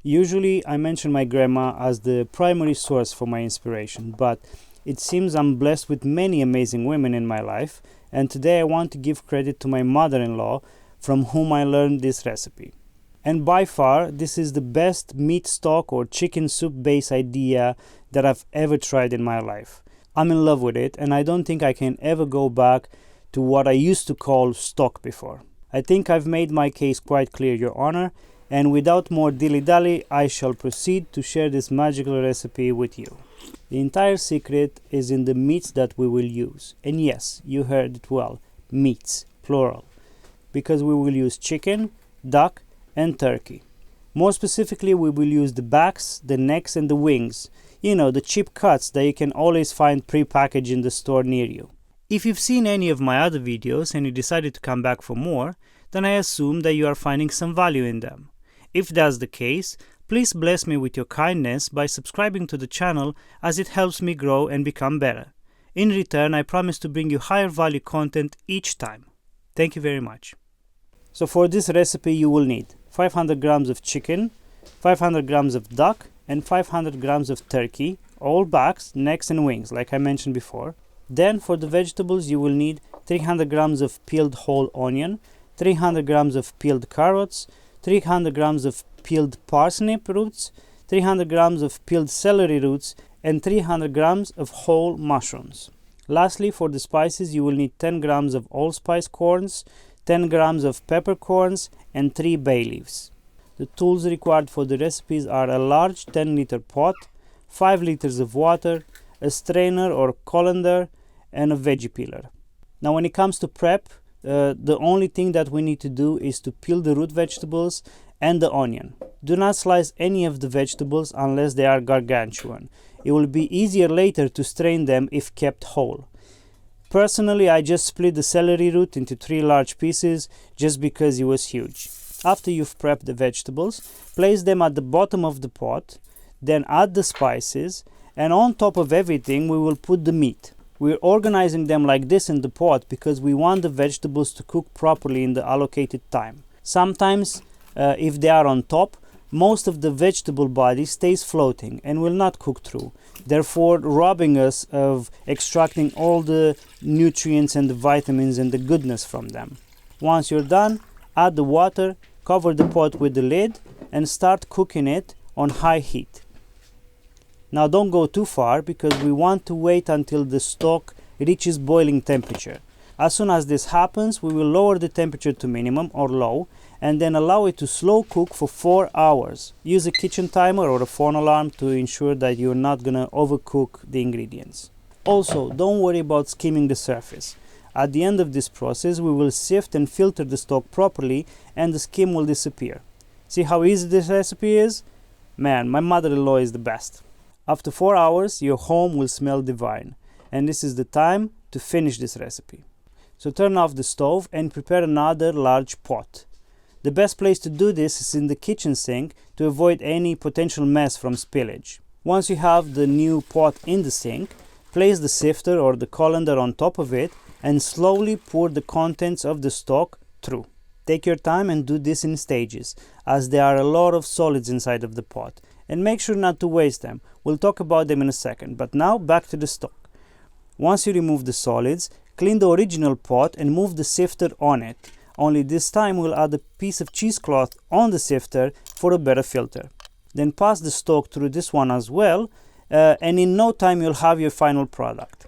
Usually I mention my grandma as the primary source for my inspiration, but it seems I'm blessed with many amazing women in my life, and today I want to give credit to my mother-in-law, from whom I learned this recipe. And by far, this is the best meat stock or chicken soup base idea that I've ever tried in my life. I'm in love with it, and I don't think I can ever go back to what I used to call stock before. I think I've made my case quite clear, Your Honor, and without more dilly-dally, I shall proceed to share this magical recipe with you. The entire secret is in the meats that we will use. And yes, you heard it well, meats, plural. Because we will use chicken, duck, and turkey. More specifically, we will use the backs, the necks, and the wings. You know, the cheap cuts that you can always find pre-packaged in the store near you. If you've seen any of my other videos and you decided to come back for more, then I assume that you are finding some value in them. If that's the case, please bless me with your kindness by subscribing to the channel, as it helps me grow and become better. In return, I promise to bring you higher value content each time. Thank you very much. So for this recipe you will need 500 grams of chicken, 500 grams of duck, and 500 grams of turkey, all backs, necks, and wings, like I mentioned before. Then for the vegetables you will need 300 grams of peeled whole onion, 300 grams of peeled carrots, 300 grams of peeled parsnip roots, 300 grams of peeled celery roots, and 300 grams of whole mushrooms. Lastly, for the spices you will need 10 grams of allspice corns, 10 grams of peppercorns, and 3 bay leaves. The tools required for the recipes are a large 10-liter pot, 5 liters of water, a strainer or colander, and a veggie peeler. Now when it comes to prep, the only thing that we need to do is to peel the root vegetables and the onion. Do not slice any of the vegetables unless they are gargantuan. It will be easier later to strain them if kept whole. Personally, I just split the celery root into 3 large pieces just because it was huge. After you've prepped the vegetables, place them at the bottom of the pot, then add the spices, and on top of everything we will put the meat. We're organizing them like this in the pot because we want the vegetables to cook properly in the allocated time. Sometimes, if they are on top, most of the vegetable body stays floating and will not cook through, therefore robbing us of extracting all the nutrients and the vitamins and the goodness from them. Once you're done, add the water, cover the pot with the lid, and start cooking it on high heat. Now don't go too far because we want to wait until the stock reaches boiling temperature. As soon as this happens, we will lower the temperature to minimum or low and then allow it to slow cook for 4 hours. Use a kitchen timer or a phone alarm to ensure that you're not gonna overcook the ingredients. Also, don't worry about skimming the surface. At the end of this process, we will sift and filter the stock properly and the skim will disappear. See how easy this recipe is? Man, my mother-in-law is the best. After 4 hours, your home will smell divine, and this is the time to finish this recipe. So turn off the stove and prepare another large pot. The best place to do this is in the kitchen sink to avoid any potential mess from spillage. Once you have the new pot in the sink, place the sifter or the colander on top of it and slowly pour the contents of the stock through. Take your time and do this in stages, as there are a lot of solids inside of the pot. And make sure not to waste them. We'll talk about them in a second, but now back to the stock. Once you remove the solids, clean the original pot and move the sifter on it. Only this time we'll add a piece of cheesecloth on the sifter for a better filter. Then pass the stock through this one as well, and in no time you'll have your final product.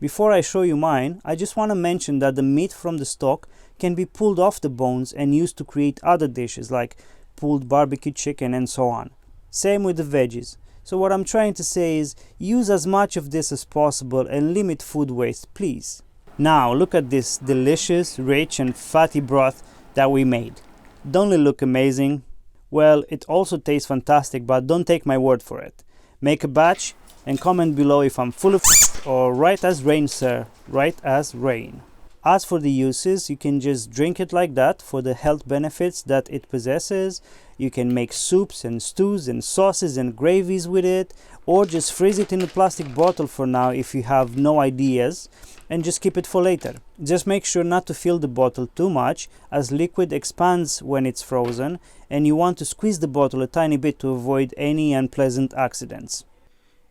Before I show you mine, I just want to mention that the meat from the stock can be pulled off the bones and used to create other dishes like pulled barbecue chicken and so on. Same with the veggies. So what I'm trying to say is use as much of this as possible and limit food waste, please. Now look at this delicious, rich and fatty broth that we made. Don't it look amazing? Well, it also tastes fantastic, but don't take my word for it. Make a batch and comment below if I'm full of or right as rain, sir. Right as rain. As for the uses, you can just drink it like that for the health benefits that it possesses. You can make soups and stews and sauces and gravies with it, or just freeze it in a plastic bottle for now if you have no ideas, and just keep it for later. Just make sure not to fill the bottle too much, as liquid expands when it's frozen, and you want to squeeze the bottle a tiny bit to avoid any unpleasant accidents.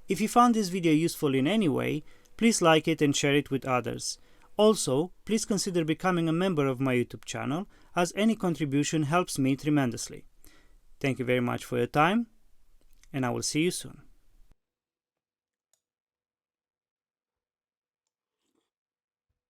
If you found this video useful in any way, please like it and share it with others. Also, please consider becoming a member of my YouTube channel, as any contribution helps me tremendously. Thank you very much for your time, and I will see you soon.